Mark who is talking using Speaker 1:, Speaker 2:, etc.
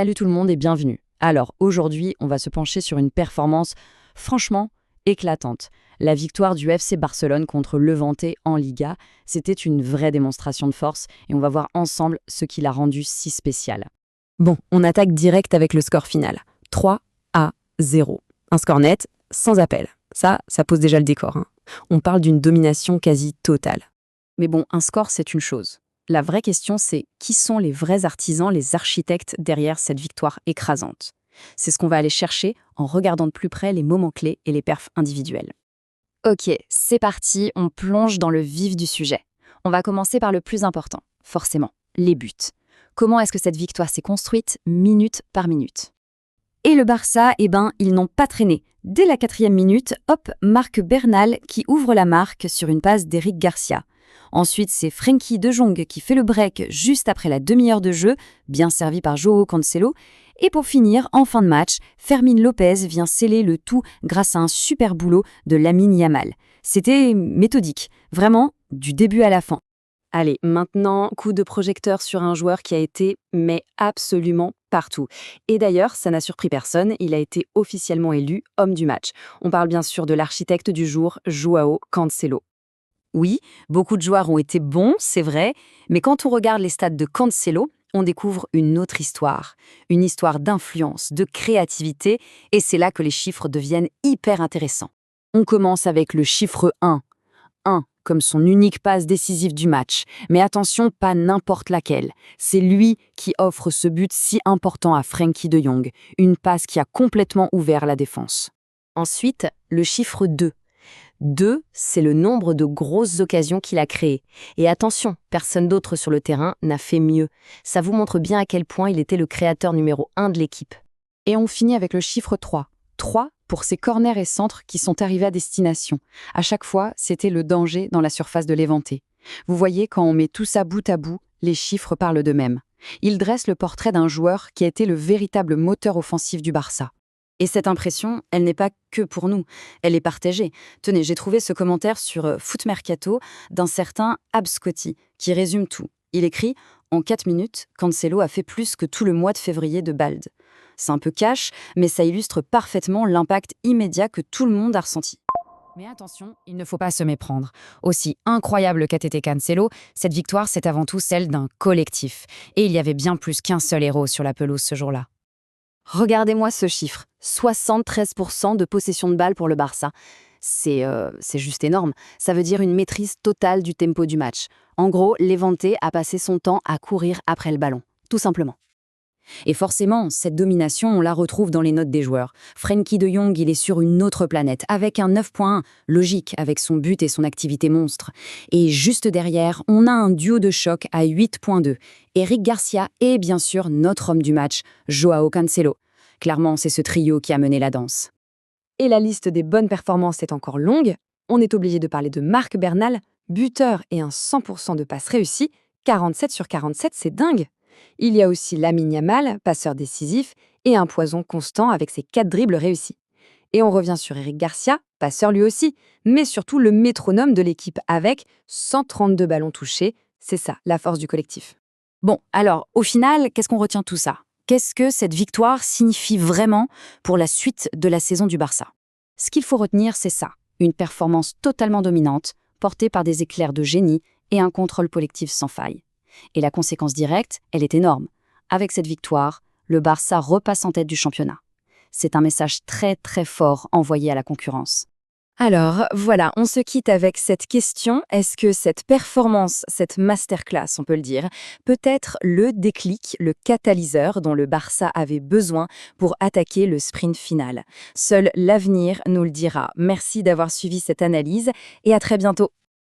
Speaker 1: Salut tout le monde et bienvenue. Alors aujourd'hui, on va se pencher sur une performance franchement éclatante. La victoire du FC Barcelone contre Levante en Liga, c'était une vraie démonstration de force et on va voir ensemble ce qui l'a rendu si spécial. Bon, on attaque direct avec le score final. 3-0. Un score net, sans appel. Ça pose déjà le décor, hein. On parle d'une domination quasi totale. Mais bon, un score, c'est une chose. La vraie question, c'est qui sont les vrais artisans, les architectes derrière cette victoire écrasante? C'est ce qu'on va aller chercher en regardant de plus près les moments clés et les perfs individuels. Ok, c'est parti, on plonge dans le vif du sujet. On va commencer par le plus important, forcément, les buts. Comment est-ce que cette victoire s'est construite minute par minute? Et le Barça, ils n'ont pas traîné. Dès la 4e minute, hop, Marc Bernal qui ouvre la marque sur une passe d'Eric Garcia. Ensuite, c'est Frenkie de Jong qui fait le break juste après la demi-heure de jeu, bien servi par Joao Cancelo. Et pour finir, en fin de match, Fermín López vient sceller le tout grâce à un super boulot de Lamine Yamal. C'était méthodique, vraiment, du début à la fin. Allez, maintenant, coup de projecteur sur un joueur qui a été, mais absolument partout. Et d'ailleurs, ça n'a surpris personne, il a été officiellement élu homme du match. On parle bien sûr de l'architecte du jour, Joao Cancelo. Oui, beaucoup de joueurs ont été bons, c'est vrai, mais quand on regarde les stats de Cancelo, on découvre une autre histoire. Une histoire d'influence, de créativité, et c'est là que les chiffres deviennent hyper intéressants. On commence avec le chiffre 1. 1, comme son unique passe décisive du match. Mais attention, pas n'importe laquelle. C'est lui qui offre ce but si important à Frenkie de Jong, une passe qui a complètement ouvert la défense. Ensuite, le chiffre 2. 2, c'est le nombre de grosses occasions qu'il a créées. Et attention, personne d'autre sur le terrain n'a fait mieux. Ça vous montre bien à quel point il était le créateur numéro 1 de l'équipe. Et on finit avec le chiffre 3. 3 pour ses corners et centres qui sont arrivés à destination. À chaque fois, c'était le danger dans la surface de Levante. Vous voyez, quand on met tout ça bout à bout, les chiffres parlent d'eux-mêmes. Ils dressent le portrait d'un joueur qui a été le véritable moteur offensif du Barça. Et cette impression, elle n'est pas que pour nous, elle est partagée. Tenez, j'ai trouvé ce commentaire sur Foot Mercato d'un certain Abscotti, qui résume tout. Il écrit « En 4 minutes, Cancelo a fait plus que tout le mois de février de Balde ». C'est un peu cash, mais ça illustre parfaitement l'impact immédiat que tout le monde a ressenti. Mais attention, il ne faut pas se méprendre. Aussi incroyable qu'a été Cancelo, cette victoire, c'est avant tout celle d'un collectif. Et il y avait bien plus qu'un seul héros sur la pelouse ce jour-là. Regardez-moi ce chiffre, 73% de possession de balle pour le Barça. C'est juste énorme. Ça veut dire une maîtrise totale du tempo du match. En gros, Levante a passé son temps à courir après le ballon, tout simplement. Et forcément, cette domination, on la retrouve dans les notes des joueurs. Frenkie de Jong, il est sur une autre planète, avec un 9.1, logique, avec son but et son activité monstre. Et juste derrière, on a un duo de choc à 8.2. Eric Garcia et bien sûr notre homme du match, Joao Cancelo. Clairement, c'est ce trio qui a mené la danse. Et la liste des bonnes performances est encore longue. On est obligé de parler de Marc Bernal, buteur et un 100% de passes réussies. 47 sur 47, c'est dingue. Il y a aussi Lamine Yamal, passeur décisif, et un poison constant avec ses 4 dribbles réussis. Et on revient sur Eric Garcia, passeur lui aussi, mais surtout le métronome de l'équipe avec 132 ballons touchés. C'est ça, la force du collectif. Bon, alors, au final, qu'est-ce qu'on retient de tout ça? Qu'est-ce que cette victoire signifie vraiment pour la suite de la saison du Barça? Ce qu'il faut retenir, c'est ça, une performance totalement dominante, portée par des éclairs de génie et un contrôle collectif sans faille. Et la conséquence directe, elle est énorme. Avec cette victoire, le Barça repasse en tête du championnat. C'est un message très très fort envoyé à la concurrence. Alors voilà, on se quitte avec cette question. Est-ce que cette performance, cette masterclass, on peut le dire, peut être le déclic, le catalyseur dont le Barça avait besoin pour attaquer le sprint final? Seul l'avenir nous le dira. Merci d'avoir suivi cette analyse et à très bientôt.